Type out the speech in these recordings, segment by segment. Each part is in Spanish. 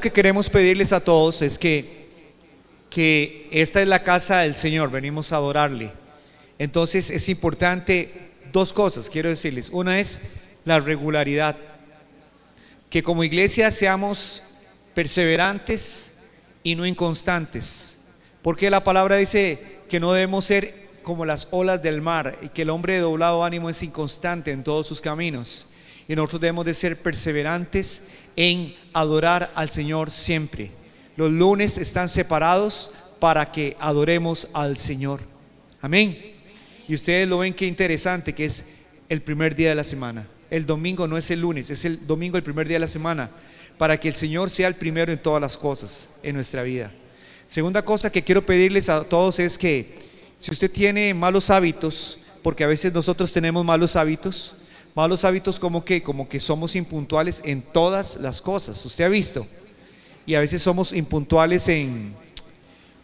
que queremos pedirles a todos es que esta es la casa del Señor, venimos a adorarle. Entonces es importante dos cosas, quiero decirles. Una es la regularidad, que como iglesia seamos perseverantes y no inconstantes, porque la palabra dice que no debemos ser como las olas del mar y que el hombre de doblado ánimo es inconstante en todos sus caminos, y nosotros debemos de ser perseverantes en adorar al Señor siempre. Los lunes están separados para que adoremos al Señor, amén. Y ustedes lo ven, qué interesante que es el primer día de la semana. El domingo no es el lunes, es el domingo, el primer día de la semana, para que el Señor sea el primero en todas las cosas en nuestra vida. Segunda cosa que quiero pedirles a todos es que si usted tiene malos hábitos, porque a veces nosotros tenemos malos hábitos como que somos impuntuales en todas las cosas, usted ha visto, y a veces somos impuntuales en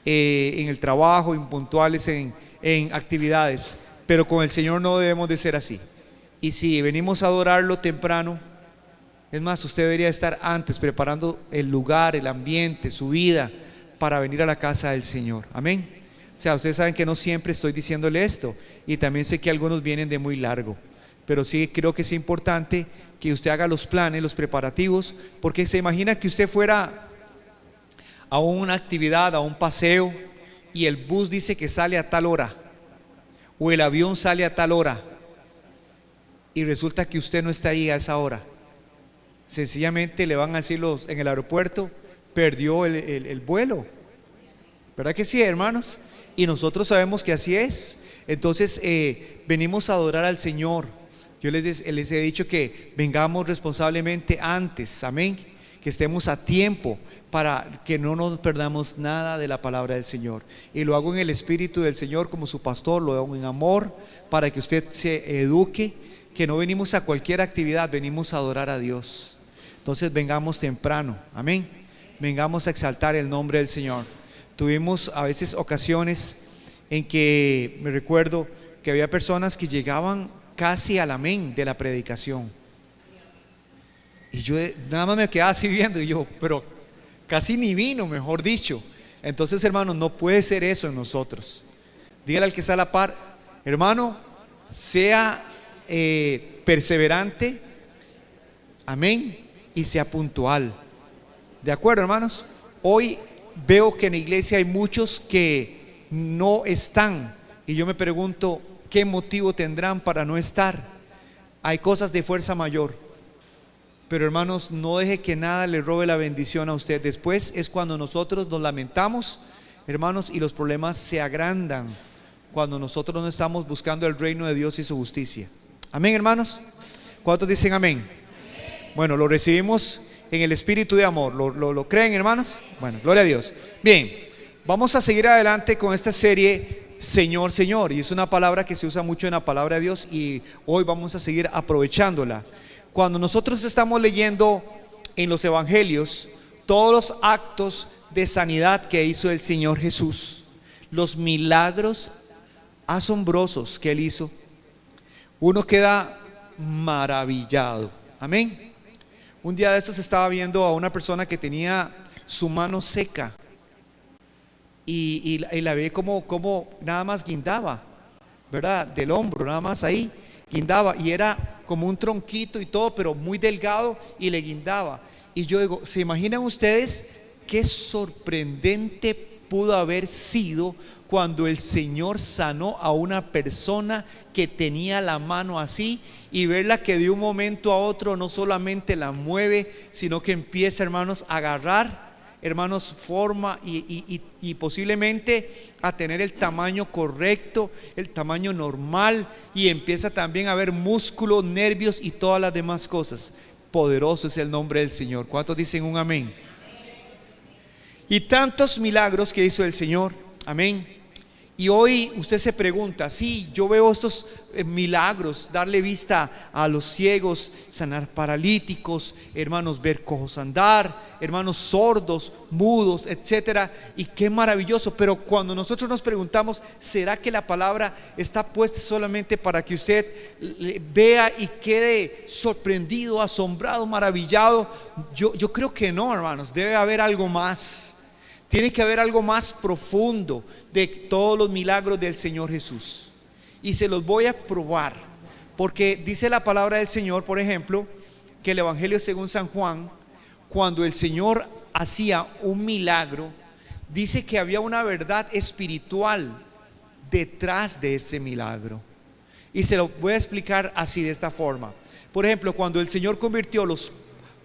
el trabajo, impuntuales en actividades, pero con el Señor no debemos de ser así. Y si venimos a adorarlo temprano, es más, usted debería estar antes preparando el lugar, el ambiente, su vida, para venir a la casa del Señor, amén. O sea, ustedes saben que no siempre estoy diciéndole esto, y también sé que algunos vienen de muy largo, pero sí creo que es importante que usted haga los planes, los preparativos, porque se imagina que usted fuera a una actividad, a un paseo, y el bus dice que sale a tal hora, o el avión sale a tal hora, y resulta que usted no está ahí a esa hora. Sencillamente le van a decir en el aeropuerto, perdió el vuelo, ¿verdad que sí, hermanos? Y nosotros sabemos que así es. Entonces venimos a adorar al Señor. Yo les he dicho que vengamos responsablemente antes, amén, que estemos a tiempo para que no nos perdamos nada de la palabra del Señor. Y lo hago en el Espíritu del Señor como su pastor, lo hago en amor, para que usted se eduque, que no venimos a cualquier actividad, venimos a adorar a Dios. Entonces vengamos temprano, amén, vengamos a exaltar el nombre del Señor. Tuvimos a veces ocasiones en que me recuerdo que había personas que llegaban casi al amén de la predicación, y yo nada más me quedaba así viendo, y yo, pero casi ni vino, mejor dicho. Entonces, hermanos, no puede ser eso en nosotros. Dígale al que está a la par, hermano, sea perseverante, amén, y sea puntual. ¿De acuerdo, hermanos? Hoy veo que en la iglesia hay muchos que no están, y yo me pregunto qué motivo tendrán para no estar. Hay cosas de fuerza mayor, pero hermanos, no deje que nada le robe la bendición a usted. Después es cuando nosotros nos lamentamos, hermanos, y los problemas se agrandan cuando nosotros no estamos buscando el reino de Dios y su justicia. Amén, hermanos. ¿Cuántos dicen amén? Bueno, lo recibimos en el espíritu de amor. ¿Lo creen, hermanos? Bueno, gloria a Dios. Bien, vamos a seguir adelante con esta serie Señor, Señor, y es una palabra que se usa mucho en la palabra de Dios, y hoy vamos a seguir aprovechándola. Cuando nosotros estamos leyendo en los evangelios todos los actos de sanidad que hizo el Señor Jesús, los milagros asombrosos que Él hizo, uno queda maravillado, amén. Un día de estos estaba viendo a una persona que tenía su mano seca, y la ve como nada más guindaba, ¿verdad? Del hombro, nada más ahí guindaba, y era como un tronquito y todo, pero muy delgado, y le guindaba. Y yo digo, ¿se imaginan ustedes qué sorprendente pudo haber sido cuando el Señor sanó a una persona que tenía la mano así, y verla que de un momento a otro no solamente la mueve, sino que empieza, hermanos, a agarrar, hermanos, forma y posiblemente a tener el tamaño correcto, el tamaño normal, y empieza también a ver músculos, nervios y todas las demás cosas. Poderoso es el nombre del Señor. ¿Cuántos dicen un amén? Y tantos milagros que hizo el Señor, amén. Y hoy usted se pregunta, sí, yo veo estos milagros, darle vista a los ciegos, sanar paralíticos, hermanos, ver cojos andar, hermanos, sordos, mudos, etcétera, y qué maravilloso. Pero cuando nosotros nos preguntamos, ¿será que la palabra está puesta solamente para que usted vea y quede sorprendido, asombrado, maravillado? Yo creo que no, hermanos, debe haber algo más. Tiene que haber algo más profundo de todos los milagros del Señor Jesús. Y se los voy a probar, porque dice la palabra del Señor, por ejemplo, que el Evangelio según San Juan, cuando el Señor hacía un milagro, dice que había una verdad espiritual detrás de este milagro. Y se lo voy a explicar así, de esta forma. Por ejemplo, cuando el Señor convirtió los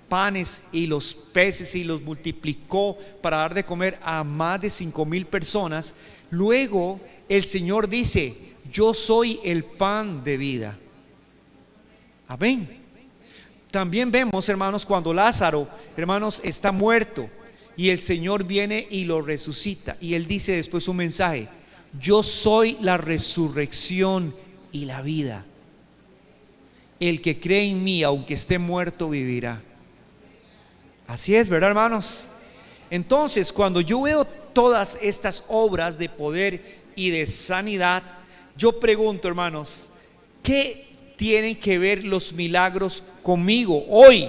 panes y los peces y los multiplicó para dar de comer a más de 5,000 personas, luego el Señor dice: yo soy el pan de vida. Amén. También vemos, hermanos, cuando Lázaro, hermanos, está muerto y el Señor viene y lo resucita, y él dice después un mensaje: yo soy la resurrección y la vida. El que cree en mí, aunque esté muerto, vivirá. Así es, ¿verdad, hermanos? Entonces, cuando yo veo todas estas obras de poder y de sanidad, yo pregunto, hermanos, ¿qué tienen que ver los milagros conmigo hoy?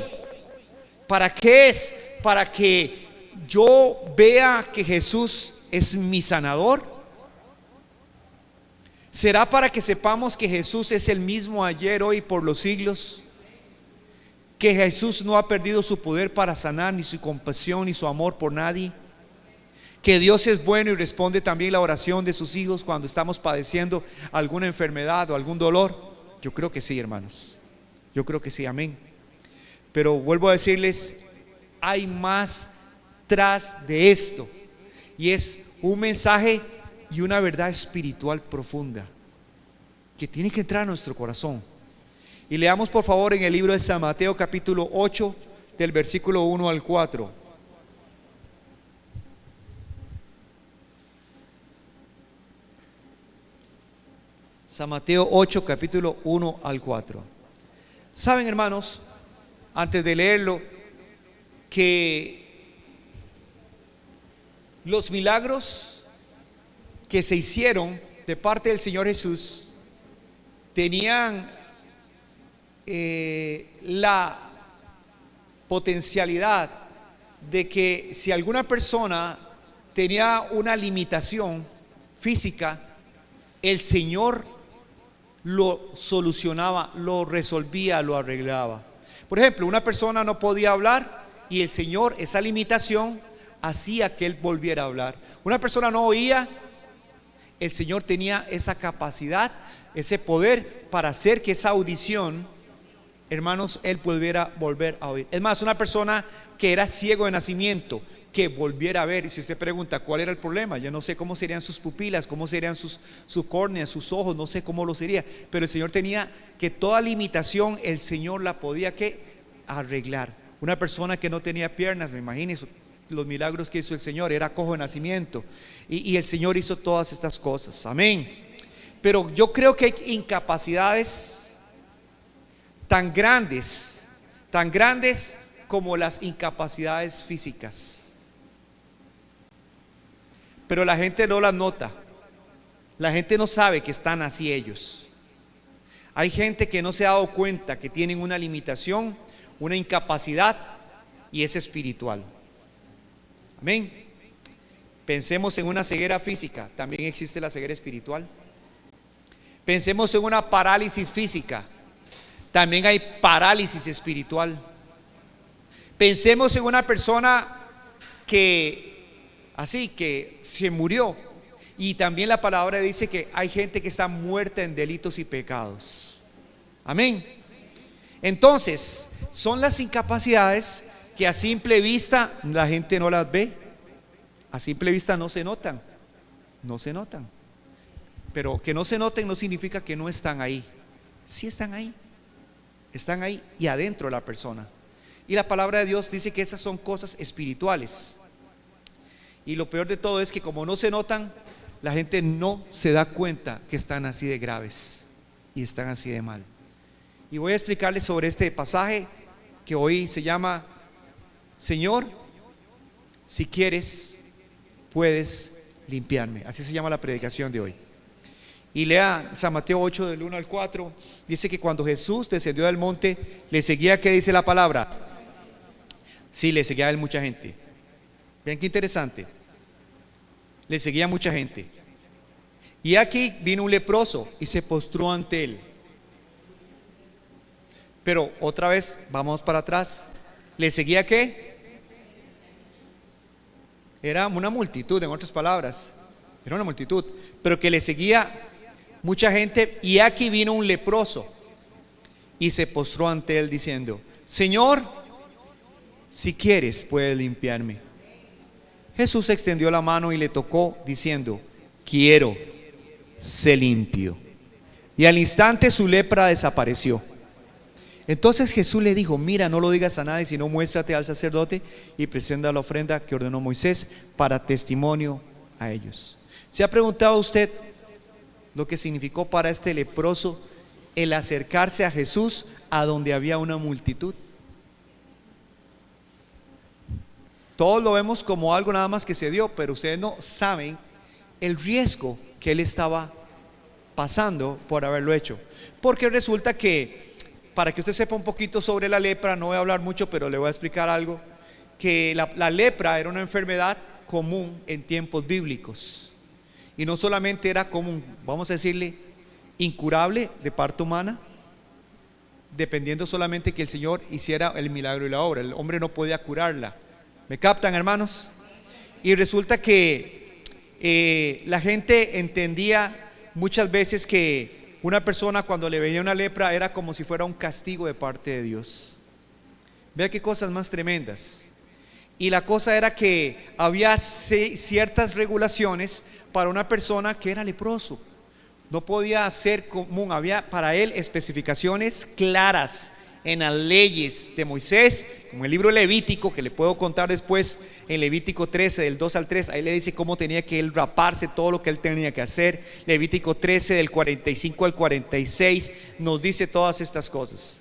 ¿Para qué es? ¿Para que yo vea que Jesús es mi sanador? ¿Será para que sepamos que Jesús es el mismo ayer, hoy y por los siglos? Que Jesús no ha perdido su poder para sanar, ni su compasión, ni su amor por nadie. Que Dios es bueno y responde también la oración de sus hijos cuando estamos padeciendo alguna enfermedad o algún dolor. Yo creo que sí, hermanos. Yo creo que sí, amén. Pero vuelvo a decirles, hay más tras de esto, y es un mensaje y una verdad espiritual profunda que tiene que entrar a nuestro corazón. Y leamos por favor en el libro de San Mateo capítulo 8 del versículo 1 al 4. San Mateo 8 capítulo 1 al 4. Saben, hermanos, antes de leerlo, que los milagros que se hicieron de parte del Señor Jesús tenían la potencialidad de que si alguna persona tenía una limitación física, el Señor lo solucionaba, lo resolvía, lo arreglaba. Por ejemplo, una persona no podía hablar y el Señor, esa limitación hacía que él volviera a hablar. Una persona no oía, el Señor tenía esa capacidad, ese poder para hacer que esa audición, hermanos, él pudiera volver a oír. Es más, una persona que era ciego de nacimiento, que volviera a ver. Y si usted pregunta cuál era el problema, yo no sé cómo serían sus pupilas, cómo serían sus córneas, sus ojos, no sé cómo lo sería, pero el Señor tenía que toda limitación, el Señor la podía que arreglar. Una persona que no tenía piernas, me imagino los milagros que hizo el Señor, era cojo de nacimiento, y el Señor hizo todas estas cosas, amén. Pero yo creo que hay incapacidades tan grandes como las incapacidades físicas, pero la gente no las nota. La gente no sabe que están así ellos. Hay gente que no se ha dado cuenta que tienen una limitación, una incapacidad, y es espiritual. Amén. Pensemos en una ceguera física, también existe la ceguera espiritual. Pensemos en una parálisis física, también hay parálisis espiritual. Pensemos en una persona que se murió, y también la palabra dice que hay gente que está muerta en delitos y pecados. Amén. Entonces, son las incapacidades que a simple vista la gente no las ve, a simple vista no se notan, pero que no se noten no significa que no están ahí. Sí están ahí y adentro de la persona. Y la palabra de Dios dice que esas son cosas espirituales. Y lo peor de todo es que como no se notan, la gente no se da cuenta que están así de graves y están así de mal. Y voy a explicarles sobre este pasaje que hoy se llama: Señor, si quieres, puedes limpiarme. Así se llama la predicación de hoy. Y lea San Mateo 8 del 1 al 4. Dice que cuando Jesús descendió del monte, le seguía, ¿qué dice la palabra? Sí, le seguía a él mucha gente. Vean qué interesante. Le seguía mucha gente. Y aquí vino un leproso y se postró ante él. Pero otra vez, vamos para atrás. ¿Le seguía qué? Era una multitud, en otras palabras. Era una multitud, pero que le seguía mucha gente. Y aquí vino un leproso y se postró ante él diciendo: Señor, si quieres, puedes limpiarme. Jesús extendió la mano y le tocó diciendo: quiero, sé limpio. Y al instante su lepra desapareció. Entonces Jesús le dijo: mira, no lo digas a nadie, sino muéstrate al sacerdote y presenta la ofrenda que ordenó Moisés para testimonio a ellos. ¿Se ha preguntado usted lo que significó para este leproso el acercarse a Jesús a donde había una multitud? Todos lo vemos como algo nada más que se dio, pero ustedes no saben el riesgo que él estaba pasando por haberlo hecho. Porque resulta que, para que usted sepa un poquito sobre la lepra, no voy a hablar mucho, pero le voy a explicar algo, que la lepra era una enfermedad común en tiempos bíblicos. Y no solamente era común, vamos a decirle, incurable de parte humana, dependiendo solamente que el Señor hiciera el milagro y la obra. El hombre no podía curarla. ¿Me captan, hermanos? Y resulta que la gente entendía muchas veces que una persona, cuando le venía una lepra, era como si fuera un castigo de parte de Dios. Vea qué cosas más tremendas. Y la cosa era que había ciertas regulaciones para una persona que era leproso. No podía ser común, había para él especificaciones claras en las leyes de Moisés, como el libro Levítico, que le puedo contar después, en Levítico 13 del 2 al 3, ahí le dice cómo tenía que él raparse, todo lo que él tenía que hacer. Levítico 13 del 45 al 46 nos dice todas estas cosas.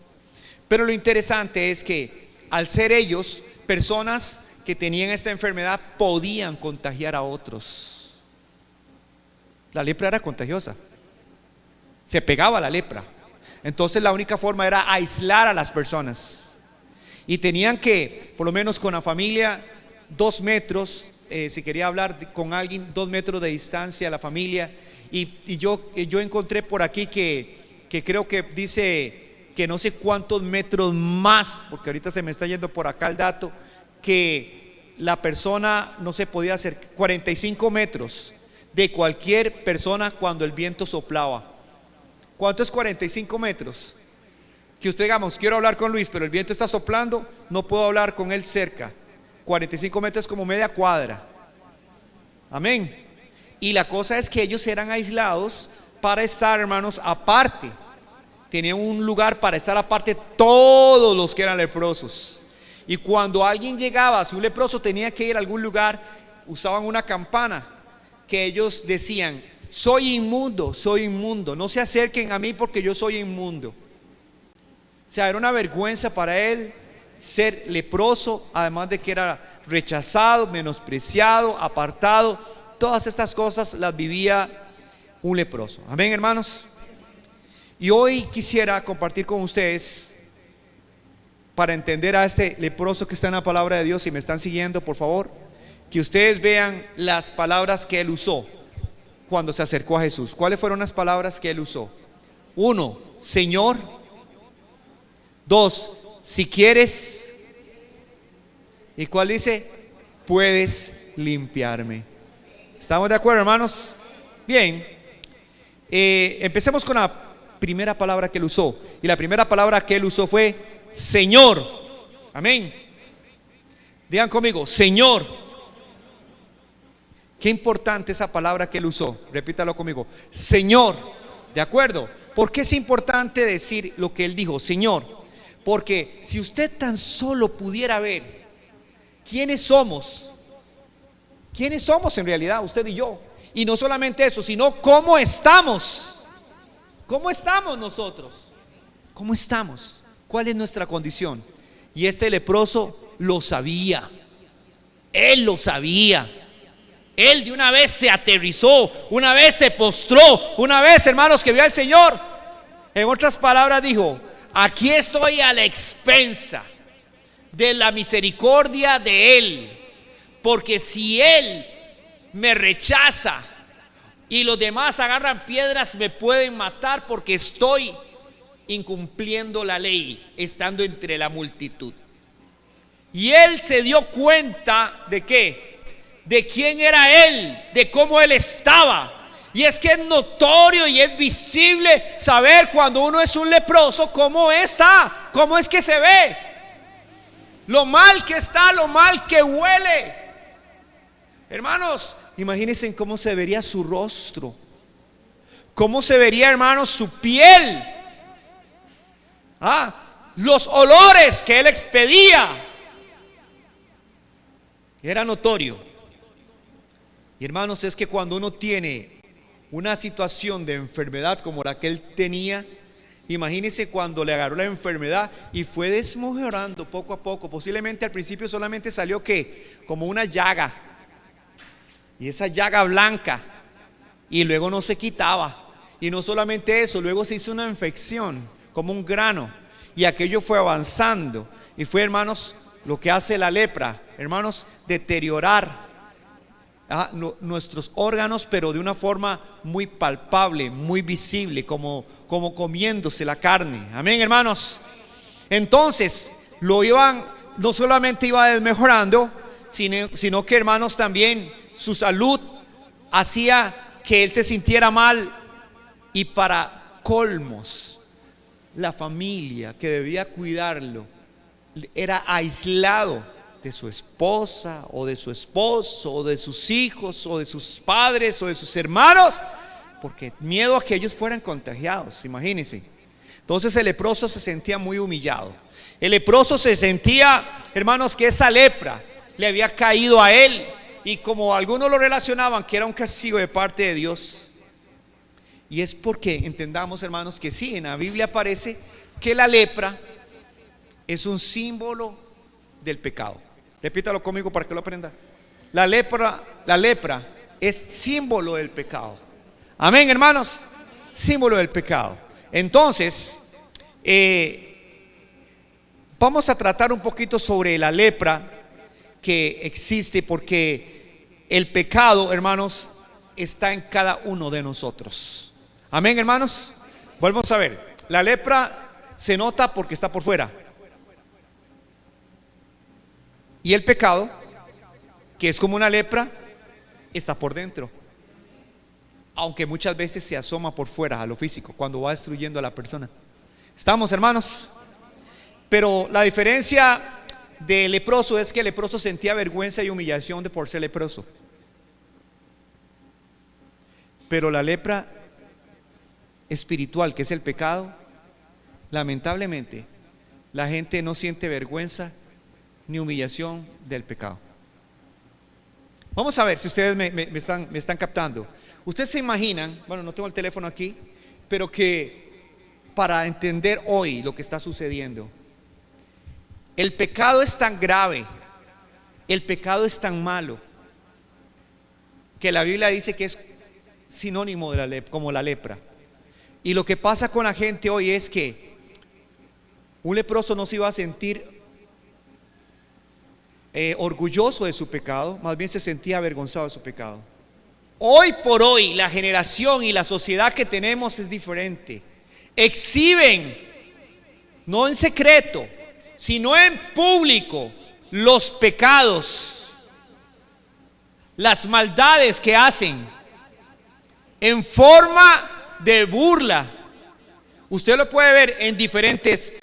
Pero lo interesante es que al ser ellos personas que tenían esta enfermedad, podían contagiar a otros. La lepra era contagiosa, se pegaba la lepra. Entonces la única forma era aislar a las personas. Y tenían que, por lo menos con la familia, 2 metros, si quería hablar con alguien, 2 metros de distancia a la familia. Y yo encontré por aquí que creo que dice que no sé cuántos metros más, porque ahorita se me está yendo por acá el dato, que la persona no se podía hacer 45 metros de cualquier persona cuando el viento soplaba. ¿Cuánto es 45 metros? Que usted, digamos, quiero hablar con Luis, pero el viento está soplando, no puedo hablar con él cerca. 45 metros es como media cuadra. Amén. Y la cosa es que ellos eran aislados para estar, hermanos, aparte. Tenían un lugar para estar aparte todos los que eran leprosos. Y cuando alguien llegaba, si un leproso tenía que ir a algún lugar, usaban una campana que ellos decían: soy inmundo, no se acerquen a mí porque yo soy inmundo. O sea, era una vergüenza para él ser leproso, además de que era rechazado, menospreciado, apartado. Todas estas cosas las vivía un leproso. Amén, hermanos. Y hoy quisiera compartir con ustedes, para entender a este leproso que está en la palabra de Dios. Si me están siguiendo, por favor, que ustedes vean las palabras que él usó cuando se acercó a Jesús. ¿Cuáles fueron las palabras que él usó? 1, Señor. 2, si quieres. ¿Y cuál dice? Puedes limpiarme. ¿Estamos de acuerdo, hermanos? Bien. Empecemos con la primera palabra que él usó. Y la primera palabra que él usó fue Señor. Amén. Digan conmigo, Señor. Qué importante esa palabra que él usó. Repítalo conmigo, Señor. ¿De acuerdo? ¿Por qué es importante decir lo que él dijo, Señor? Porque si usted tan solo pudiera ver quiénes somos en realidad, usted y yo, Y no solamente eso, sino cómo estamos. ¿Cómo estamos nosotros? ¿Cómo estamos? ¿Cuál es nuestra condición? Y este leproso lo sabía. Él lo sabía. Él de una vez se aterrizó, una vez se postró, una vez, hermanos, que vio al Señor. En otras palabras dijo: aquí estoy a la expensa de la misericordia de Él, porque si Él me rechaza y los demás agarran piedras, me pueden matar, porque estoy incumpliendo la ley, estando entre la multitud. Y él se dio cuenta de qué, de quién era él, de cómo él estaba. Y es que es notorio y es visible saber cuando uno es un leproso cómo está, cómo es que se ve, lo mal que está, lo mal que huele. Hermanos, imagínense cómo se vería su rostro, cómo se vería, hermanos, su piel, los olores que él expedía. Era notorio. Y hermanos, es que cuando uno tiene una situación de enfermedad como la que él tenía, imagínense cuando le agarró la enfermedad y fue desmejorando poco a poco. Posiblemente al principio solamente salió que como una llaga, y esa llaga blanca, y luego no se quitaba. Y no solamente eso, luego se hizo una infección como un grano, y aquello fue avanzando. Y fue, hermanos, lo que hace la lepra, hermanos, deteriorar nuestros órganos, pero de una forma muy palpable, muy visible, como comiéndose la carne. Amén, hermanos. Entonces no solamente iba desmejorando, sino que, hermanos, también su salud hacía que él se sintiera mal. Y para colmos, la familia que debía cuidarlo era aislado de su esposa, o de su esposo, o de sus hijos, o de sus padres, o de sus hermanos, porque miedo a que ellos fueran contagiados. Imagínense. Entonces el leproso se sentía muy humillado. El leproso se sentía, hermanos, que esa lepra le había caído a él, y como algunos lo relacionaban que era un castigo de parte de Dios. Y es porque entendamos, hermanos, que sí, en la Biblia aparece que la lepra es un símbolo del pecado. Repítalo conmigo para que lo aprenda. La lepra es símbolo del pecado. Amén, hermanos. Símbolo del pecado. Entonces, vamos a tratar un poquito sobre la lepra que existe, porque el pecado, hermanos, está en cada uno de nosotros. Amén, hermanos. Volvemos a ver. La lepra se nota porque está por fuera. Y el pecado, que es como una lepra, está por dentro. Aunque muchas veces se asoma por fuera a lo físico, cuando va destruyendo a la persona. ¿Estamos, hermanos? Pero la diferencia del leproso es que el leproso sentía vergüenza y humillación por ser leproso. Pero la lepra espiritual, que es el pecado, lamentablemente la gente no siente vergüenza ni humillación del pecado. Vamos a ver si ustedes me están captando. Ustedes se imaginan, bueno, no tengo el teléfono aquí, pero que para entender hoy lo que está sucediendo, el pecado es tan grave, el pecado es tan malo, que la Biblia dice que es sinónimo de como la lepra. Y lo que pasa con la gente hoy es que un leproso no se iba a sentir orgulloso de su pecado, más bien se sentía avergonzado de su pecado. Hoy por hoy la generación y la sociedad que tenemos es diferente. Exhiben, no en secreto, sino en público, los pecados, las maldades que hacen, en forma de burla. Usted lo puede ver en diferentes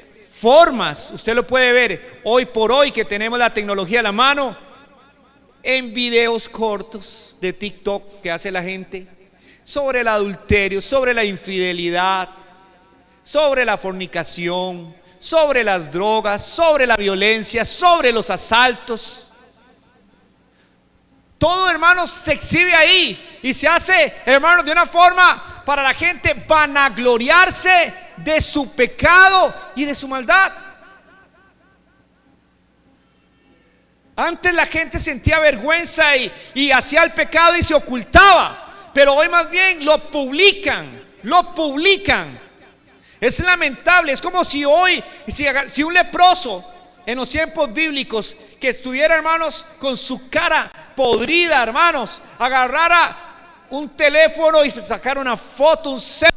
formas. Usted lo puede ver hoy por hoy que tenemos la tecnología a la mano, en videos cortos de TikTok que hace la gente sobre el adulterio, sobre la infidelidad, sobre la fornicación, sobre las drogas, sobre la violencia, sobre los asaltos. Todo, hermanos, se exhibe ahí. Y se hace, hermanos, de una forma para la gente vanagloriarse de su pecado y de su maldad. Antes la gente sentía vergüenza y hacía el pecado y se ocultaba, pero hoy más bien lo publican, lo publican. Es lamentable, es como si hoy, si un leproso en los tiempos bíblicos que estuviera, hermanos, con su cara podrida, hermanos, agarrara un teléfono y sacara una foto, un selfie.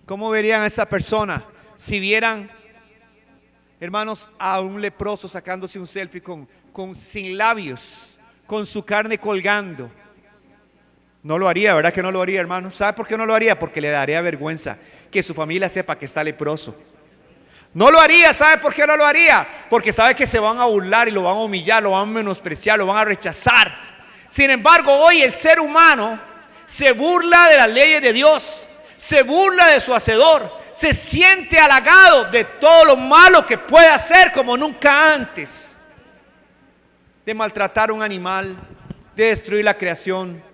¿Cómo verían a esa persona si vieran, hermanos, a un leproso sacándose un selfie sin labios, con su carne colgando? No lo haría, ¿verdad que no lo haría, hermano? ¿Sabe por qué no lo haría? Porque le daría vergüenza que su familia sepa que está leproso. No lo haría, ¿sabe por qué no lo haría? Porque sabe que se van a burlar y lo van a humillar, lo van a menospreciar, lo van a rechazar. Sin embargo, hoy el ser humano se burla de las leyes de Dios, se burla de su hacedor, se siente halagado de todo lo malo que puede hacer como nunca antes, de maltratar a un animal, de destruir la creación,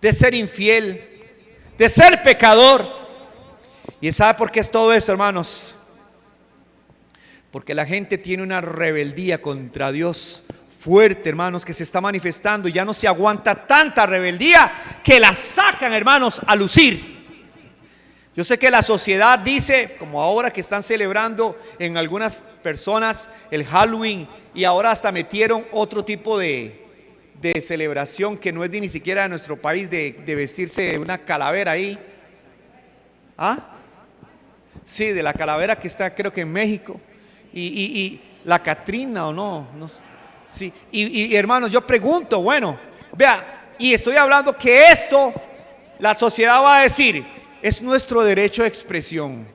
de ser infiel, de ser pecador. ¿Y sabe por qué es todo esto, hermanos? Porque la gente tiene una rebeldía contra Dios fuerte, hermanos, que se está manifestando y ya no se aguanta tanta rebeldía que la sacan, hermanos, a lucir. Yo sé que la sociedad dice, como ahora que están celebrando en algunas personas el Halloween, y ahora hasta metieron otro tipo de celebración que no es ni siquiera de nuestro país, de vestirse de una calavera ahí. ¿Ah? Sí, de la calavera que está creo que en México. Y la Catrina o no sé. Sí, y hermanos, yo pregunto, bueno, vea, y estoy hablando que esto, la sociedad va a decir, es nuestro derecho de expresión.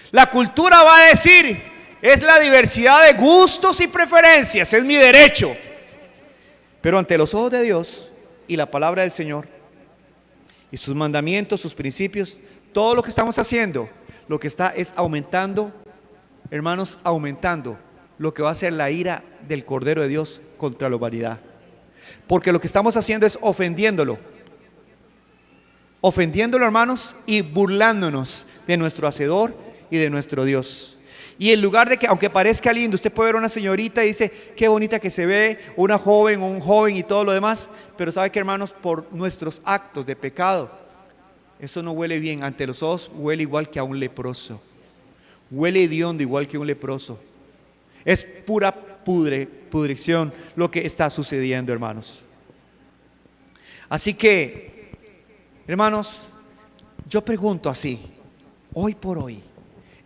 La cultura va a decir, es la diversidad de gustos y preferencias, es mi derecho. Pero ante los ojos de Dios y la palabra del Señor y sus mandamientos, sus principios, todo lo que estamos haciendo, lo que está es aumentando, hermanos, aumentando lo que va a ser la ira del Cordero de Dios contra la humanidad. Porque lo que estamos haciendo es ofendiéndolo, hermanos, y burlándonos de nuestro Hacedor y de nuestro Dios. Y en lugar de que, aunque parezca lindo, usted puede ver una señorita y dice, qué bonita que se ve, una joven o un joven y todo lo demás, pero sabe que, hermanos, por nuestros actos de pecado, eso no huele bien. Ante los ojos huele igual que a un leproso, huele hediondo igual que un leproso. Es pura pudrición lo que está sucediendo, hermanos. Así que, hermanos, yo pregunto así, hoy por hoy,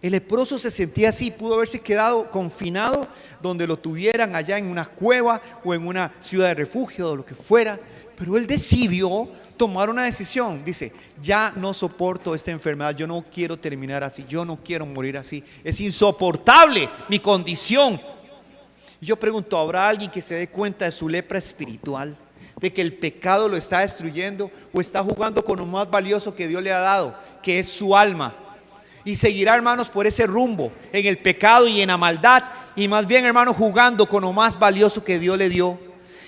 el leproso se sentía así, pudo haberse quedado confinado donde lo tuvieran, allá en una cueva o en una ciudad de refugio o lo que fuera, pero él decidió tomar una decisión. Dice, ya no soporto esta enfermedad, yo no quiero terminar así, yo no quiero morir así, es insoportable mi condición. Yo pregunto, ¿habrá alguien que se dé cuenta de su lepra espiritual? De que el pecado lo está destruyendo, o está jugando con lo más valioso que Dios le ha dado, que es su alma. Y seguirá, hermanos, por ese rumbo, en el pecado y en la maldad, y más bien, hermanos, jugando con lo más valioso que Dios le dio,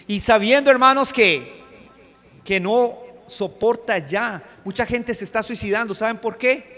y sabiendo, hermanos, que no soporta ya. Mucha gente se está suicidando. ¿Saben por qué?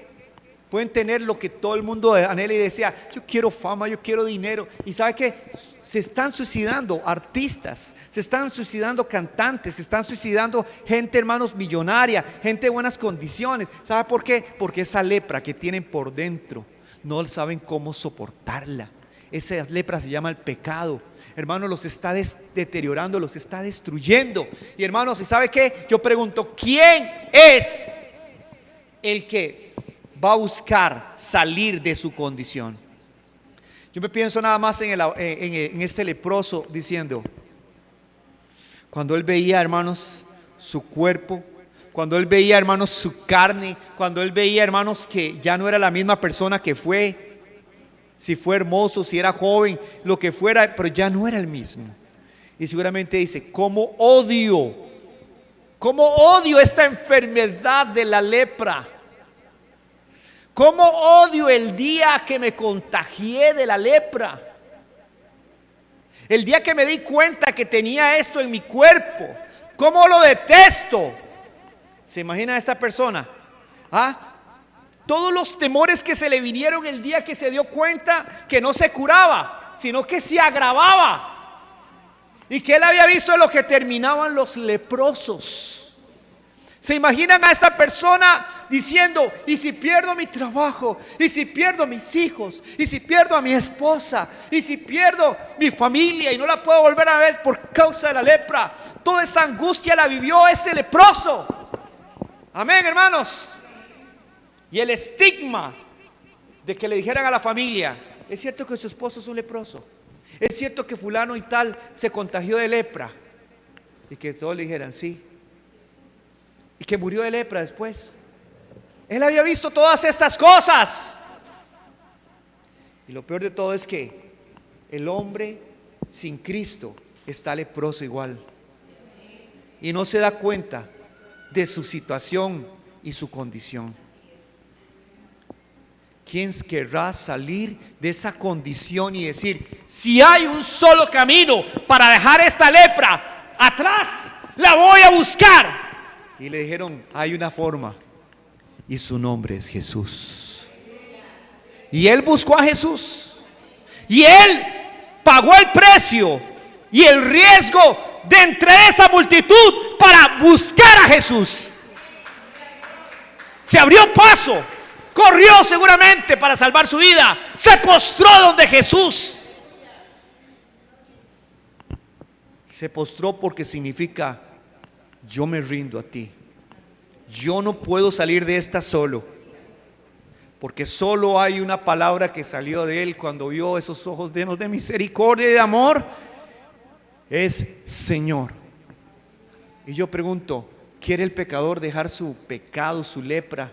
Pueden tener lo que todo el mundo anhela y desea. Yo quiero fama, yo quiero dinero. Y ¿sabe qué? Se están suicidando artistas, se están suicidando cantantes, se están suicidando gente, hermanos, millonaria, gente de buenas condiciones. ¿Sabe por qué? Porque esa lepra que tienen por dentro no saben cómo soportarla. Esa lepra se llama el pecado. Hermanos, los está deteriorando, los está destruyendo. Y hermanos, ¿y sabe qué? Yo pregunto, ¿quién es el que va a buscar salir de su condición? Yo me pienso nada más en este leproso diciendo, cuando él veía, hermanos, su cuerpo, cuando él veía, hermanos, su carne, cuando él veía, hermanos, que ya no era la misma persona que fue, si fue hermoso, si era joven, lo que fuera, pero ya no era el mismo. Y seguramente dice, ¿cómo odio esta enfermedad de la lepra? ¿Cómo odio el día que me contagié de la lepra? El día que me di cuenta que tenía esto en mi cuerpo. ¿Cómo lo detesto? ¿Se imagina a esta persona? Todos los temores que se le vinieron el día que se dio cuenta que no se curaba, sino que se agravaba. Y que él había visto en lo que terminaban los leprosos. ¿Se imaginan a esta persona diciendo: ¿y si pierdo mi trabajo? ¿Y si pierdo mis hijos? ¿Y si pierdo a mi esposa? ¿Y si pierdo mi familia y no la puedo volver a ver por causa de la lepra? Toda esa angustia la vivió ese leproso. Amén, hermanos. Y el estigma de que le dijeran a la familia: ¿es cierto que su esposo es un leproso? ¿Es cierto que fulano y tal se contagió de lepra? Y que todos le dijeran sí. Y que murió de lepra después. Él había visto todas estas cosas. Y lo peor de todo es que el hombre sin Cristo está leproso igual. Y no se da cuenta de su situación y su condición. ¿Quién querrá salir de esa condición y decir: si hay un solo camino para dejar esta lepra atrás, la voy a buscar? Y le dijeron: hay una forma, y su nombre es Jesús. Y él buscó a Jesús, y él pagó el precio y el riesgo de entre esa multitud para buscar a Jesús. Se abrió paso, corrió seguramente para salvar su vida, se postró donde Jesús. Se postró porque significa: yo me rindo a ti. Yo no puedo salir de esta solo, porque solo hay una palabra que salió de él cuando vio esos ojos llenos de misericordia y de amor: es Señor. Y yo pregunto: ¿quiere el pecador dejar su pecado, su lepra,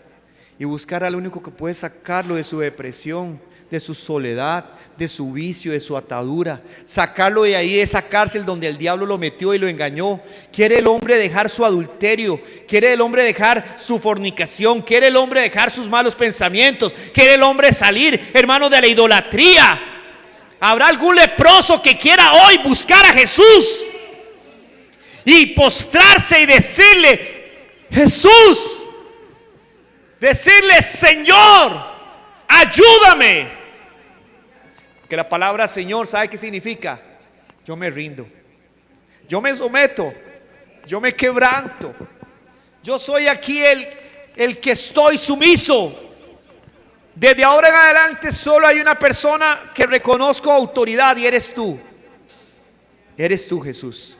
y buscar al único que puede sacarlo de su depresión, de su soledad, de su vicio, de su atadura, sacarlo de ahí, de esa cárcel donde el diablo lo metió y lo engañó? ¿Quiere el hombre dejar su adulterio? ¿Quiere el hombre dejar su fornicación? ¿Quiere el hombre dejar sus malos pensamientos? ¿Quiere el hombre salir, hermano, de la idolatría? ¿Habrá algún leproso que quiera hoy buscar a Jesús y postrarse y decirle: Jesús, decirle: Señor, ayúdame? Que la palabra Señor, ¿sabe qué significa? Yo me rindo, yo me someto, yo me quebranto. Yo soy aquí el que estoy sumiso. Desde ahora en adelante solo hay una persona que reconozco autoridad, y eres tú. Eres tú, Jesús.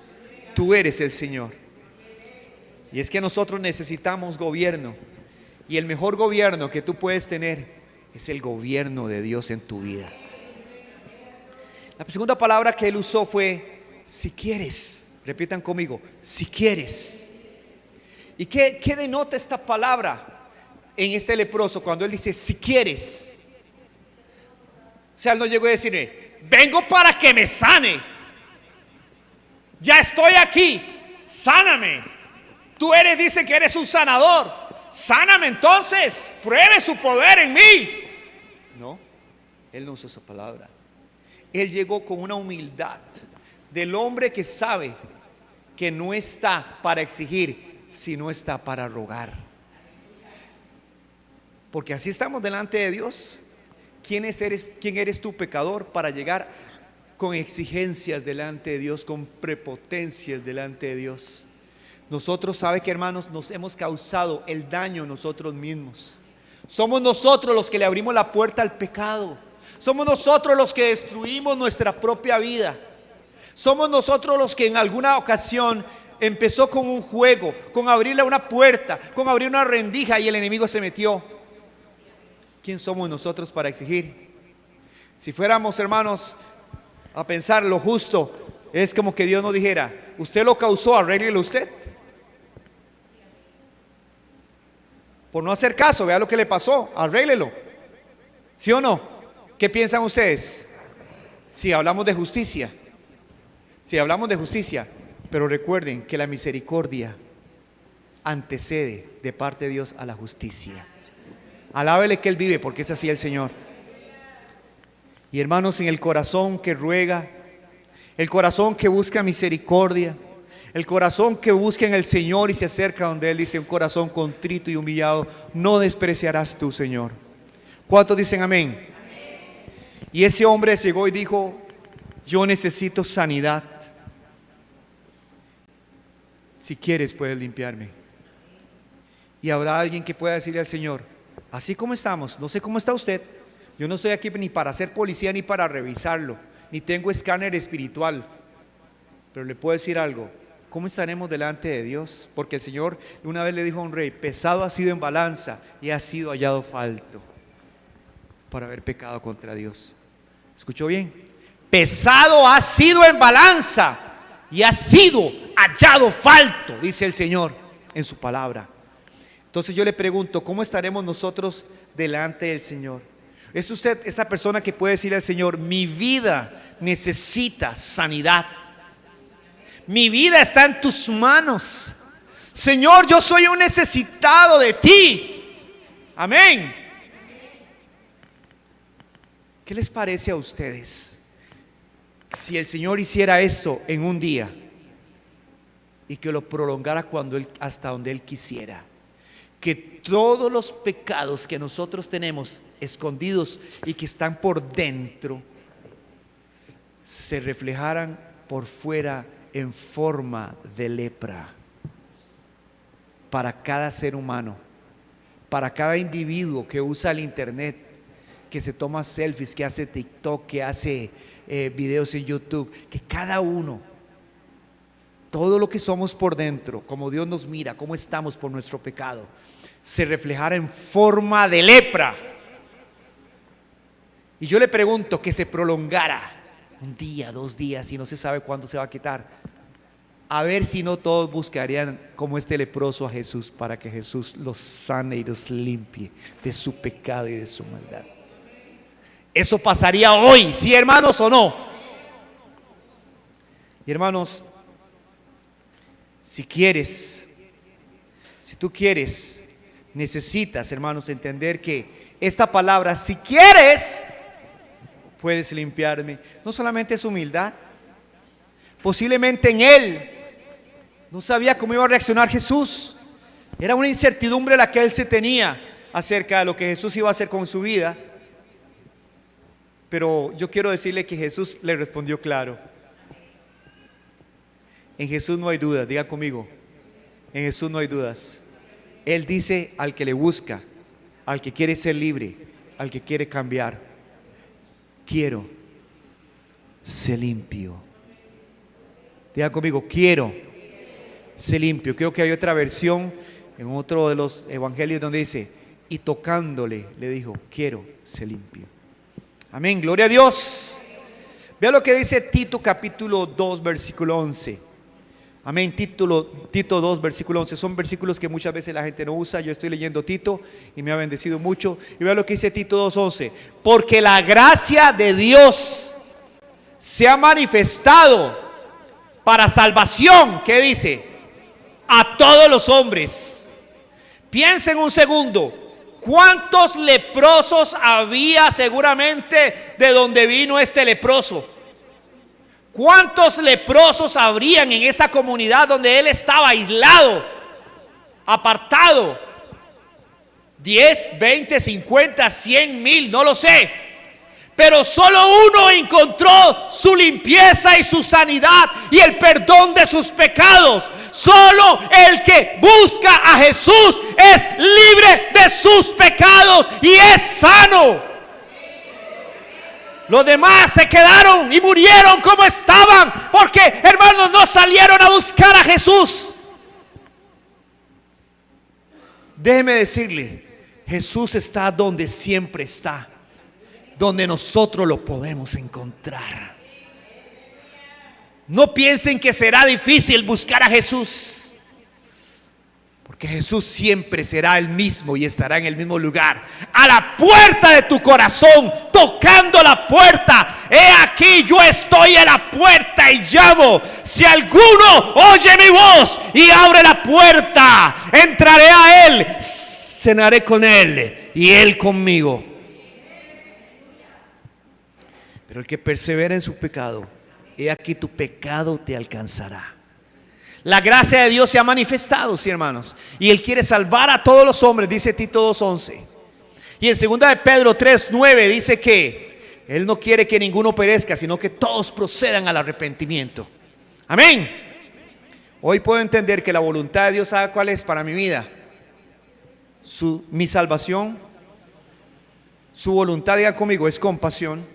Tú eres el Señor. Y es que nosotros necesitamos gobierno, y el mejor gobierno que tú puedes tener es el gobierno de Dios en tu vida. La segunda palabra que él usó fue: si quieres. Repitan conmigo: si quieres. ¿Y qué denota esta palabra en este leproso cuando él dice: si quieres? O sea, él no llegó a decirme: vengo para que me sane, ya estoy aquí, sáname. Tú dice que eres un sanador, sáname entonces, pruebe su poder en mí. No, él no usó esa palabra. Él llegó con una humildad del hombre que sabe que no está para exigir, sino está para rogar. Porque así estamos delante de Dios. ¿Quién eres tú, pecador, para llegar con exigencias delante de Dios, con prepotencias delante de Dios? Nosotros, ¿sabe qué, hermanos? Nos hemos causado el daño nosotros mismos. Somos nosotros los que le abrimos la puerta al pecado. Somos nosotros los que destruimos nuestra propia vida. Somos nosotros los que en alguna ocasión empezó con un juego, con abrirle una puerta, con abrir una rendija, y el enemigo se metió. ¿Quién somos nosotros para exigir? Si fuéramos, hermanos, a pensar lo justo, es como que Dios nos dijera: usted lo causó, arréglelo usted. Por no hacer caso, vea lo que le pasó, arréglelo. ¿Sí o no? ¿Qué piensan ustedes? Si hablamos de justicia, pero recuerden que la misericordia antecede de parte de Dios a la justicia. Alábele que Él vive, porque es así el Señor. Y hermanos, en el corazón que ruega, el corazón que busca misericordia, el corazón que busca en el Señor y se acerca donde Él, dice, un corazón contrito y humillado, no despreciarás tú, Señor. ¿Cuántos dicen amén? Y ese hombre llegó y dijo: yo necesito sanidad. Si quieres, puedes limpiarme. Y habrá alguien que pueda decirle al Señor: así como estamos, no sé cómo está usted. Yo no estoy aquí ni para ser policía ni para revisarlo, ni tengo escáner espiritual. Pero le puedo decir algo: ¿cómo estaremos delante de Dios? Porque el Señor una vez le dijo a un rey: pesado ha sido en balanza y ha sido hallado falto por haber pecado contra Dios. ¿Escuchó bien? Pesado ha sido en balanza y ha sido hallado falto, dice el Señor en su palabra. Entonces yo le pregunto: ¿cómo estaremos nosotros delante del Señor? ¿Es usted esa persona que puede decirle al Señor: mi vida necesita sanidad, mi vida está en tus manos, Señor, yo soy un necesitado de ti? Amén. ¿Qué les parece a ustedes si el Señor hiciera esto en un día y que lo prolongara hasta donde Él quisiera? Que todos los pecados que nosotros tenemos escondidos y que están por dentro se reflejaran por fuera en forma de lepra para cada ser humano, para cada individuo que usa el internet, que se toma selfies, que hace TikTok, que hace videos en YouTube, que cada uno, todo lo que somos por dentro, como Dios nos mira, cómo estamos por nuestro pecado, se reflejara en forma de lepra. Y yo le pregunto que se prolongara un día, 2 días, y no se sabe cuándo se va a quitar. A ver si no todos buscarían como este leproso a Jesús, para que Jesús los sane y los limpie de su pecado y de su maldad. Eso pasaría hoy, ¿sí, hermanos, o no? Y hermanos, si tú quieres, necesitas, hermanos, entender que esta palabra, si quieres, puedes limpiarme, no solamente es humildad. Posiblemente en él no sabía cómo iba a reaccionar Jesús. Era una incertidumbre la que él se tenía acerca de lo que Jesús iba a hacer con su vida. Pero yo quiero decirle que Jesús le respondió claro. En Jesús no hay dudas, diga conmigo, en Jesús no hay dudas. Él dice al que le busca, al que quiere ser libre, al que quiere cambiar: quiero ser limpio. Diga conmigo: quiero ser limpio. Creo que hay otra versión en otro de los evangelios donde dice: y tocándole le dijo: quiero ser limpio. Amén, gloria a Dios. Vea lo que dice Tito capítulo 2 versículo 11. Amén, Tito 2 versículo 11. Son versículos que muchas veces la gente no usa. Yo estoy leyendo Tito y me ha bendecido mucho. Y vea lo que dice Tito 2:11. Porque la gracia de Dios se ha manifestado para salvación, ¿qué dice? A todos los hombres. Piensen un segundo. ¿Cuántos leprosos había seguramente de donde vino este leproso? ¿Cuántos leprosos habrían en esa comunidad donde él estaba aislado, apartado? 10, 20, 50, 100 mil, no lo sé. Pero solo uno encontró su limpieza y su sanidad y el perdón de sus pecados. Solo el que busca a Jesús es libre de sus pecados y es sano. Los demás se quedaron y murieron como estaban, porque, hermanos, no salieron a buscar a Jesús. Déjeme decirle, Jesús está donde siempre está, donde nosotros lo podemos encontrar. No piensen que será difícil buscar a Jesús, porque Jesús siempre será el mismo y estará en el mismo lugar, a la puerta de tu corazón, tocando la puerta. He aquí, yo estoy en la puerta y llamo. Si alguno oye mi voz y abre la puerta, entraré a él, cenaré con él y Él conmigo. Pero el que persevera en su pecado, he aquí tu pecado te alcanzará. La gracia de Dios se ha manifestado, sí, hermanos, y Él quiere salvar a todos los hombres, dice Tito 2:11. Y en 2 de Pedro 3:9 dice que Él no quiere que ninguno perezca, sino que todos procedan al arrepentimiento. Amén. Hoy puedo entender que la voluntad de Dios, ¿sabe cuál es para mi vida? Mi salvación. Su voluntad, digan conmigo, es compasión,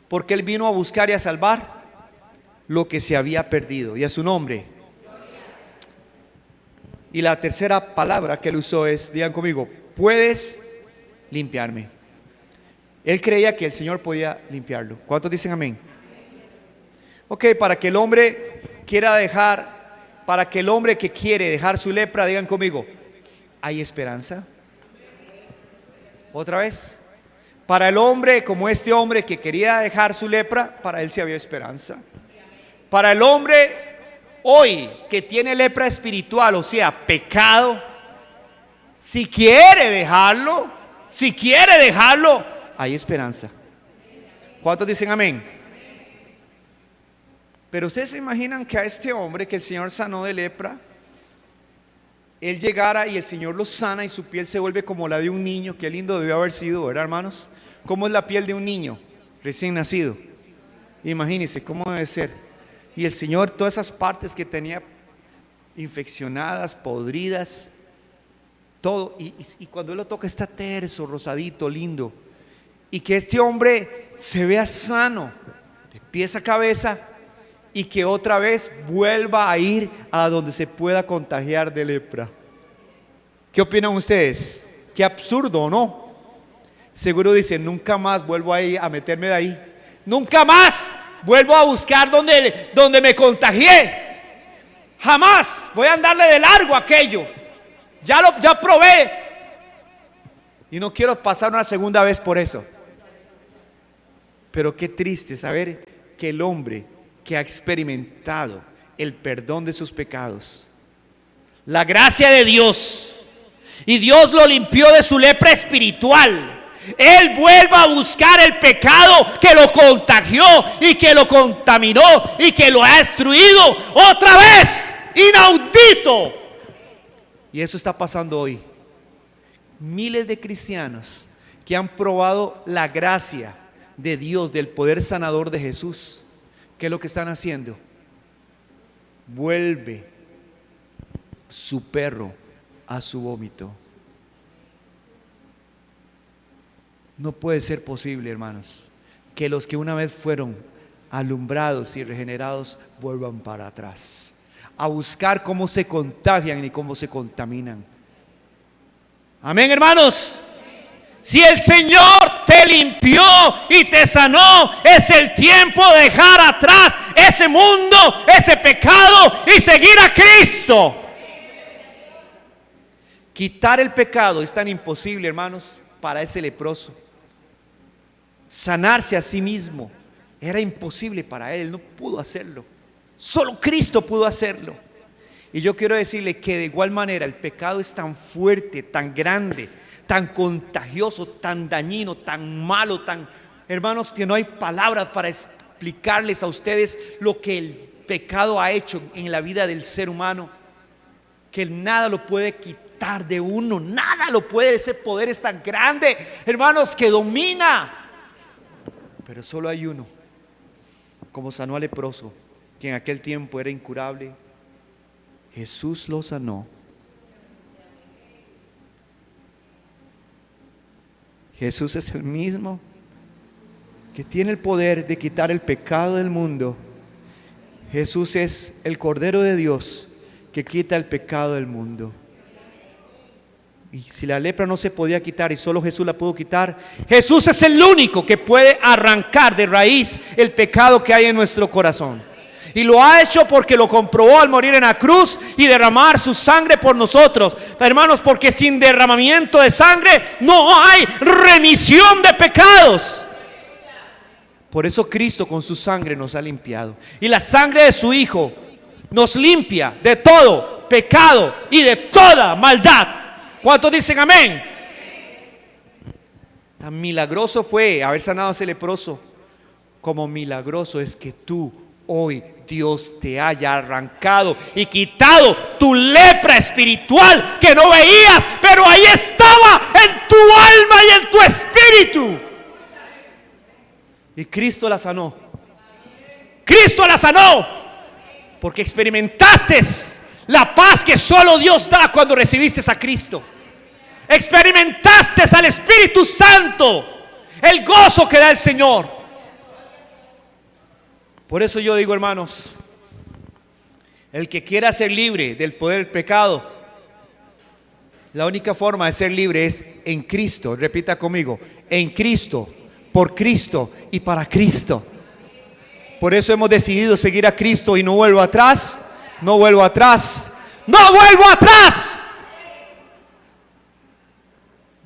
porque Él vino a buscar y a salvar lo que se había perdido, y a su nombre. Y la tercera palabra que Él usó es, digan conmigo, puedes limpiarme. Él creía que el Señor podía limpiarlo. ¿Cuántos dicen amén? Ok, para que el hombre que quiere dejar su lepra, digan conmigo, ¿hay esperanza? Otra vez. Para el hombre como este hombre que quería dejar su lepra, para él sí había esperanza. Para el hombre hoy que tiene lepra espiritual, o sea, pecado, si quiere dejarlo, hay esperanza. ¿Cuántos dicen amén? Pero ustedes se imaginan que a este hombre que el Señor sanó de lepra, él llegara y el Señor lo sana y su piel se vuelve como la de un niño. Qué lindo debió haber sido, ¿verdad, hermanos? ¿Cómo es la piel de un niño recién nacido? Imagínense cómo debe ser. Y el Señor, todas esas partes que tenía infeccionadas, podridas, todo, y cuando Él lo toca está terso, rosadito, lindo. Y que este hombre se vea sano de pies a cabeza, y que otra vez vuelva a ir a donde se pueda contagiar de lepra. ¿Qué opinan ustedes? Qué absurdo, ¿no? Seguro dicen, nunca más vuelvo a meterme de ahí. Nunca más vuelvo a buscar donde me contagié. Jamás voy a andarle de largo a aquello. Ya probé. Y no quiero pasar una segunda vez por eso. Pero qué triste saber que el hombre que ha experimentado el perdón de sus pecados, la gracia de Dios, y Dios lo limpió de su lepra espiritual, él vuelve a buscar el pecado que lo contagió y que lo contaminó y que lo ha destruido otra vez, inaudito. Y eso está pasando hoy. Miles de cristianos que han probado la gracia de Dios, del poder sanador de Jesús, ¿qué es lo que están haciendo? Vuelve su perro a su vómito. No puede ser posible, hermanos, que los que una vez fueron alumbrados y regenerados vuelvan para atrás a buscar cómo se contagian y cómo se contaminan. Amén, hermanos. Si el Señor te limpió y te sanó, es el tiempo de dejar atrás ese mundo, ese pecado y seguir a Cristo. Quitar el pecado es tan imposible, hermanos, para ese leproso. Sanarse a sí mismo era imposible para él, no pudo hacerlo. Solo Cristo pudo hacerlo. Y yo quiero decirle que de igual manera el pecado es tan fuerte, tan grande, tan contagioso, tan dañino, tan malo, hermanos, que no hay palabras para explicarles a ustedes lo que el pecado ha hecho en la vida del ser humano, que nada lo puede quitar de uno, nada lo puede. Ese poder es tan grande, hermanos, que domina. Pero solo hay uno, como sanó al leproso, que en aquel tiempo era incurable. Jesús lo sanó. Jesús es el mismo que tiene el poder de quitar el pecado del mundo. Jesús es el Cordero de Dios que quita el pecado del mundo. Y si la lepra no se podía quitar y solo Jesús la pudo quitar, Jesús es el único que puede arrancar de raíz el pecado que hay en nuestro corazón. Y lo ha hecho porque lo comprobó al morir en la cruz y derramar su sangre por nosotros. Hermanos, porque sin derramamiento de sangre no hay remisión de pecados. Por eso Cristo con su sangre nos ha limpiado. Y la sangre de su Hijo nos limpia de todo pecado y de toda maldad. ¿Cuántos dicen amén? Tan milagroso fue haber sanado a ese leproso, como milagroso es que tú hoy Dios te haya arrancado y quitado tu lepra espiritual que no veías, pero ahí estaba en tu alma y en tu espíritu. Y Cristo la sanó. Cristo la sanó porque experimentaste la paz que solo Dios da cuando recibiste a Cristo. Experimentaste al Espíritu Santo, el gozo que da el Señor. Por eso yo digo, hermanos, el que quiera ser libre del poder del pecado, la única forma de ser libre es en Cristo. Repita conmigo: en Cristo, por Cristo y para Cristo. Por eso hemos decidido seguir a Cristo y no vuelvo atrás, no vuelvo atrás, no vuelvo atrás.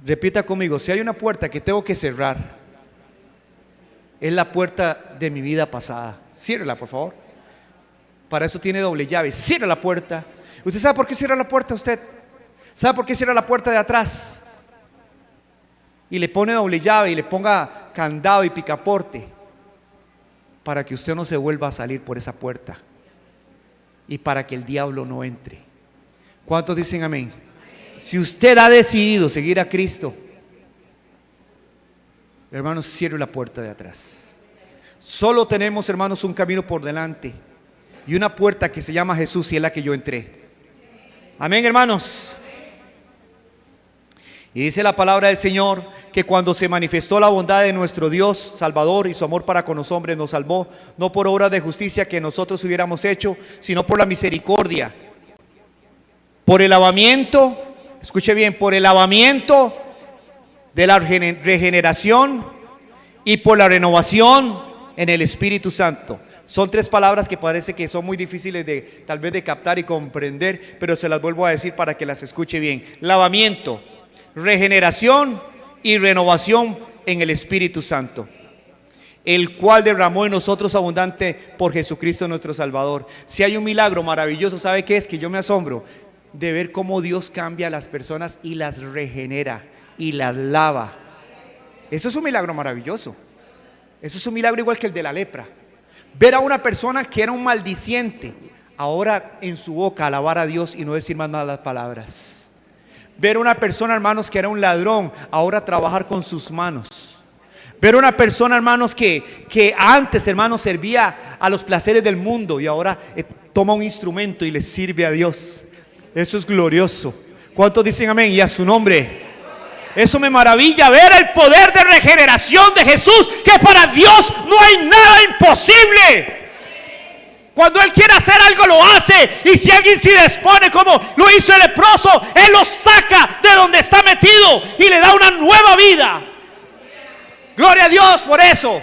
Repita conmigo: si hay una puerta que tengo que cerrar, es la puerta de mi vida pasada. Ciérrela, por favor. Para eso tiene doble llave. Cierra la puerta. ¿Usted sabe por qué cierra la puerta usted? ¿Sabe por qué cierra la puerta de atrás? Y le pone doble llave y le ponga candado y picaporte, para que usted no se vuelva a salir por esa puerta y para que el diablo no entre. ¿Cuántos dicen amén? Si usted ha decidido seguir a Cristo, hermanos, cierre la puerta de atrás. Solo tenemos, hermanos, un camino por delante y una puerta que se llama Jesús, y es la que yo entré. Amén, hermanos. Y dice la palabra del Señor que cuando se manifestó la bondad de nuestro Dios Salvador y su amor para con los hombres, nos salvó no por obras de justicia que nosotros hubiéramos hecho, sino por la misericordia, por el lavamiento, escuche bien, por el lavamiento de la regeneración y por la renovación en el Espíritu Santo. Son tres palabras que parece que son muy difíciles de tal vez de captar y comprender, pero se las vuelvo a decir para que las escuche bien: lavamiento, regeneración y renovación en el Espíritu Santo, el cual derramó en nosotros abundante por Jesucristo nuestro Salvador. Si hay un milagro maravilloso, ¿sabe qué es? Que yo me asombro de ver cómo Dios cambia a las personas y las regenera y las lava. Eso es un milagro maravilloso. Eso es un milagro igual que el de la lepra. Ver a una persona que era un maldiciente, ahora en su boca alabar a Dios y no decir más nada las palabras. Ver a una persona, hermanos, que era un ladrón, ahora trabajar con sus manos. Ver a una persona, hermanos, que antes, hermanos, servía a los placeres del mundo y ahora toma un instrumento y le sirve a Dios. Eso es glorioso. ¿Cuántos dicen amén? Y a su nombre. Eso me maravilla, ver el poder de regeneración de Jesús, que para Dios no hay nada imposible. Cuando Él quiere hacer algo, lo hace. Y si alguien se dispone, como lo hizo el leproso, Él lo saca de donde está metido y le da una nueva vida. Gloria a Dios por eso.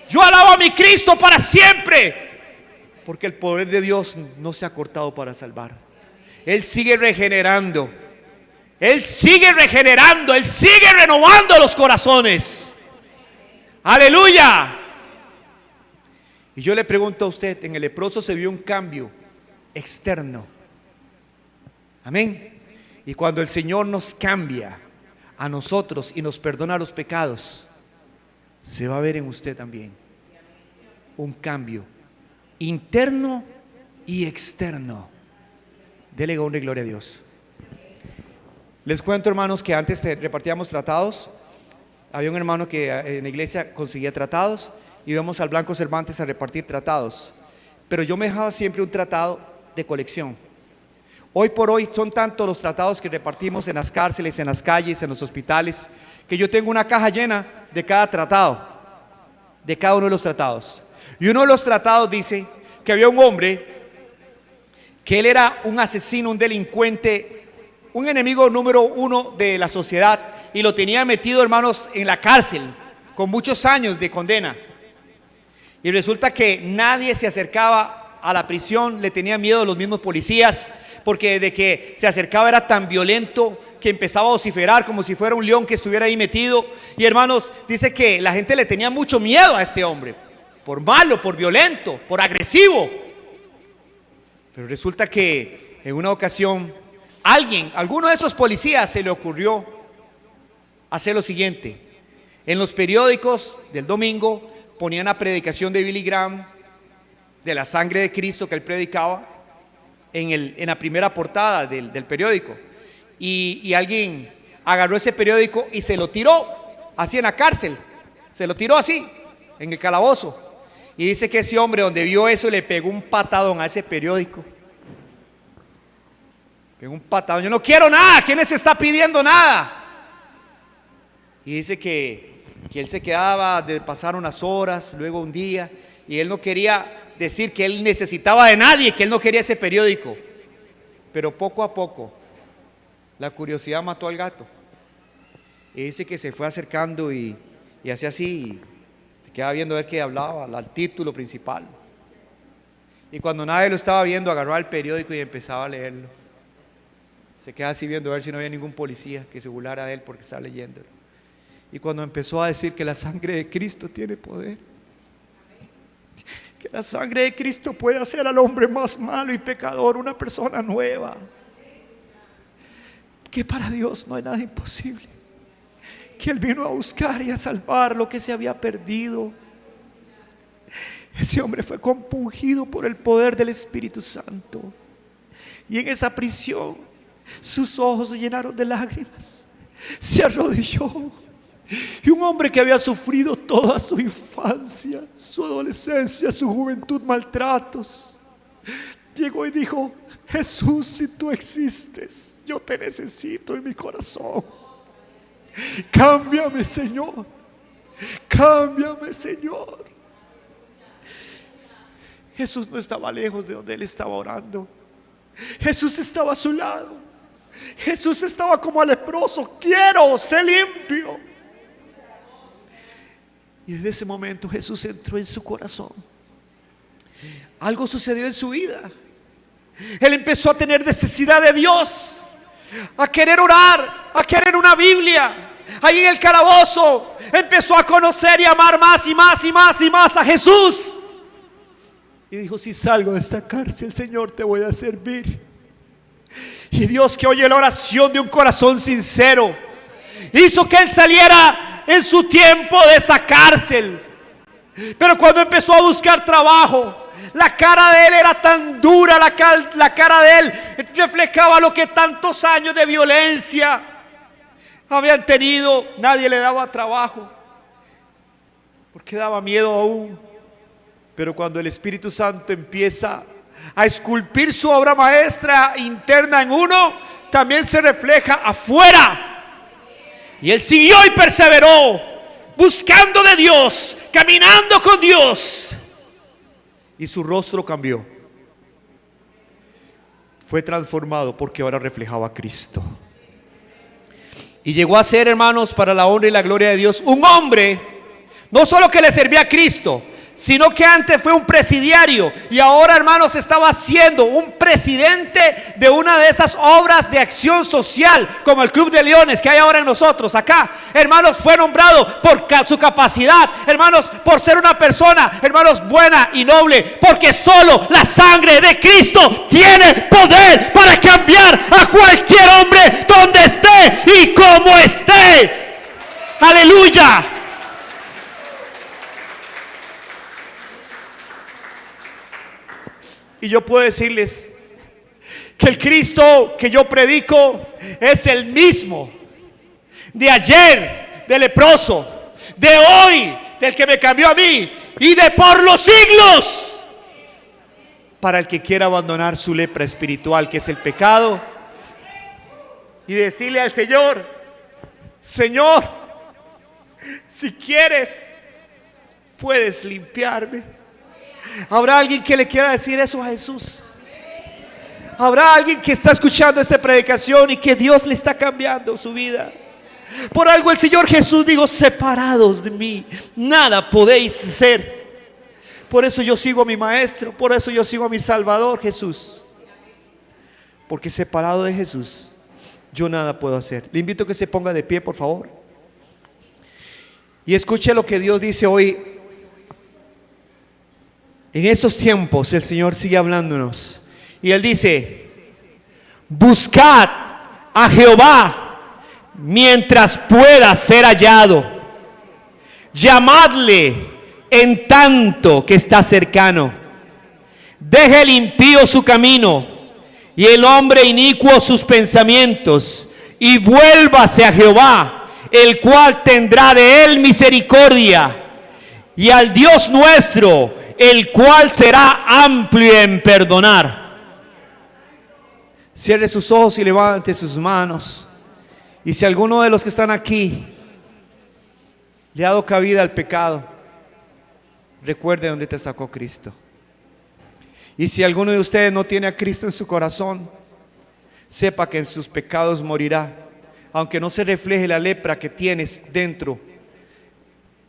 Yo alabo a mi Cristo para siempre, porque el poder de Dios no se ha cortado para salvar. Él sigue regenerando. Él sigue regenerando. Él sigue renovando los corazones. Aleluya. Y yo le pregunto a usted: en el leproso se vio un cambio externo. Amén. Y cuando el Señor nos cambia a nosotros y nos perdona los pecados, se va a ver en usted también un cambio interno y externo. Dele honra y gloria a Dios. Les cuento, hermanos, que antes repartíamos tratados. Había un hermano que en la iglesia conseguía tratados, íbamos al Blanco Cervantes a repartir tratados, pero yo me dejaba siempre un tratado de colección. Hoy por hoy son tantos los tratados que repartimos en las cárceles, en las calles, en los hospitales, que yo tengo una caja llena de cada tratado, de cada uno de los tratados. Y uno de los tratados dice que había un hombre que él era un asesino, un delincuente, un enemigo número uno de la sociedad, y lo tenía metido, hermanos, en la cárcel con muchos años de condena. Y resulta que nadie se acercaba a la prisión, le tenía miedo a los mismos policías, porque desde que se acercaba era tan violento que empezaba a vociferar como si fuera un león que estuviera ahí metido. Y, hermanos, dice que la gente le tenía mucho miedo a este hombre, por malo, por violento, por agresivo. Pero resulta que en una ocasión alguno de esos policías se le ocurrió hacer lo siguiente: En los periódicos del domingo ponían la predicación de Billy Graham, de la sangre de Cristo que él predicaba, en la primera portada del periódico. Y alguien agarró ese periódico y se lo tiró así en la cárcel, se lo tiró así en el calabozo. Y dice que ese hombre, donde vio eso, le pegó un patadón a ese periódico. Pegó un patadón: yo no quiero nada, ¿quién les está pidiendo nada? Y dice que él se quedaba de pasar unas horas, luego un día, y él no quería decir que él necesitaba de nadie, que él no quería ese periódico. Pero poco a poco la curiosidad mató al gato. Y dice que se fue acercando y hacía así, y se quedaba viendo a ver qué hablaba, al título principal. Y cuando nadie lo estaba viendo, agarraba el periódico y empezaba a leerlo. Se quedaba así viendo a ver si no había ningún policía que se burlara de él porque estaba leyéndolo. Y cuando empezó a decir que la sangre de Cristo tiene poder, que la sangre de Cristo puede hacer al hombre más malo y pecador una persona nueva, que para Dios no hay nada imposible, que Él vino a buscar y a salvar lo que se había perdido. Ese hombre fue compungido por el poder del Espíritu Santo, y en esa prisión sus ojos se llenaron de lágrimas, se arrodilló. Y un hombre que había sufrido toda su infancia, su adolescencia, su juventud, maltratos, llegó y dijo: Jesús, si tú existes, yo te necesito en mi corazón. Cámbiame, Señor. Cámbiame, Señor. Jesús no estaba lejos de donde él estaba orando. Jesús estaba a su lado. Jesús estaba como al leproso: quiero ser limpio. Y desde ese momento Jesús entró en su corazón. Algo sucedió en su vida. Él empezó a tener necesidad de Dios, a querer orar, a querer una Biblia. Ahí en el calabozo empezó a conocer y amar más y más y más y más a Jesús. Y dijo: si salgo de esta cárcel, Señor, te voy a servir. Y Dios, que oye la oración de un corazón sincero, hizo que él saliera en su tiempo de esa cárcel. Pero cuando empezó a buscar trabajo, la cara de él era tan dura, la cara de él reflejaba lo que tantos años de violencia habían tenido. Nadie le daba trabajo porque daba miedo aún. Pero cuando el Espíritu Santo empieza a esculpir su obra maestra interna en uno, también se refleja afuera. Y él siguió y perseveró, buscando de Dios, caminando con Dios. Y su rostro cambió. Fue transformado porque ahora reflejaba a Cristo. Y llegó a ser, hermanos, para la honra y la gloria de Dios, un hombre, no solo que le servía a Cristo, sino que antes fue un presidiario y ahora, hermanos, estaba siendo un presidente de una de esas obras de acción social, como el Club de Leones que hay ahora en nosotros acá. Hermanos, fue nombrado por su capacidad, hermanos, por ser una persona, hermanos, buena y noble, porque solo la sangre de Cristo tiene poder para cambiar a cualquier hombre donde esté y como esté. Aleluya. Y yo puedo decirles que el Cristo que yo predico es el mismo de ayer, del leproso, de hoy, del que me cambió a mí, y de por los siglos, para el que quiera abandonar su lepra espiritual, que es el pecado, y decirle al Señor: Señor, si quieres, puedes limpiarme. ¿Habrá alguien que le quiera decir eso a Jesús? ¿Habrá alguien que está escuchando esta predicación y que Dios le está cambiando su vida? Por algo el Señor Jesús dijo: separados de mí, nada podéis ser. Por eso yo sigo a mi Maestro, por eso yo sigo a mi Salvador Jesús. Porque separado de Jesús, yo nada puedo hacer. Le invito a que se ponga de pie, por favor. Y escuche lo que Dios dice hoy. En estos tiempos el Señor sigue hablándonos y Él dice: buscad a Jehová mientras pueda ser hallado, Llamadle en tanto que está cercano. Deje el impío su camino y el hombre inicuo sus pensamientos, y vuélvase a Jehová, el cual tendrá de él misericordia, y al Dios nuestro, el cual será amplio en perdonar. Cierre sus ojos y levante sus manos. Y si alguno de los que están aquí le ha dado cabida al pecado, recuerde dónde te sacó Cristo. Y si alguno de ustedes no tiene a Cristo en su corazón, sepa que en sus pecados morirá, aunque no se refleje la lepra que tienes dentro,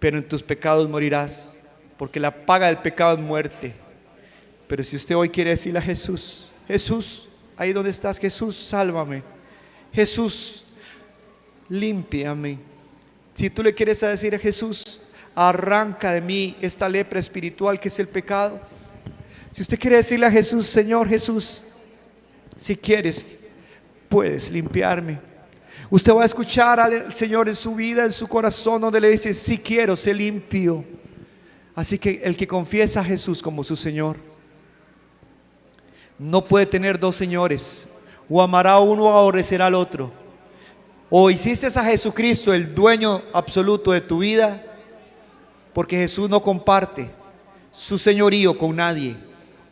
pero en tus pecados morirás, porque la paga del pecado es muerte. Pero si usted hoy quiere decirle a Jesús: Jesús, ahí donde estás, Jesús, sálvame, Jesús, límpiame. Si tú le quieres decir a Jesús: arranca de mí esta lepra espiritual que es el pecado. Si usted quiere decirle a Jesús: Señor Jesús, si quieres, puedes limpiarme. Usted va a escuchar al Señor en su vida, en su corazón, donde le dice: si quiero, sé limpio. Así que el que confiesa a Jesús como su Señor no puede tener dos señores. O amará a uno o aborrecerá al otro. O hiciste a Jesucristo el dueño absoluto de tu vida, porque Jesús no comparte su señorío con nadie.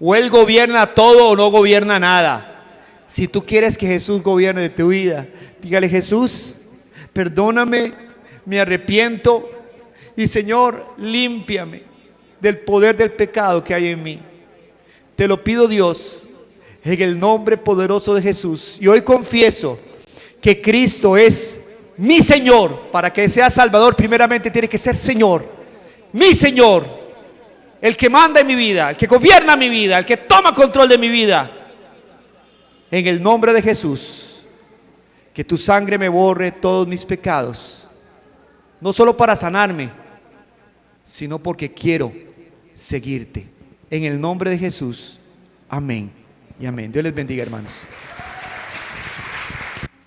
O Él gobierna todo o no gobierna nada. Si tú quieres que Jesús gobierne de tu vida, dígale: Jesús, perdóname, me arrepiento, y Señor, límpiame del poder del pecado que hay en mí. Te lo pido, Dios, en el nombre poderoso de Jesús. Y hoy confieso que Cristo es mi Señor. Para que sea Salvador, primeramente tiene que ser Señor. Mi Señor, el que manda en mi vida, el que gobierna mi vida, el que toma control de mi vida. En el nombre de Jesús, que tu sangre me borre todos mis pecados, no solo para sanarme, sino porque quiero seguirte. En el nombre de Jesús, amén y amén. Dios les bendiga, hermanos.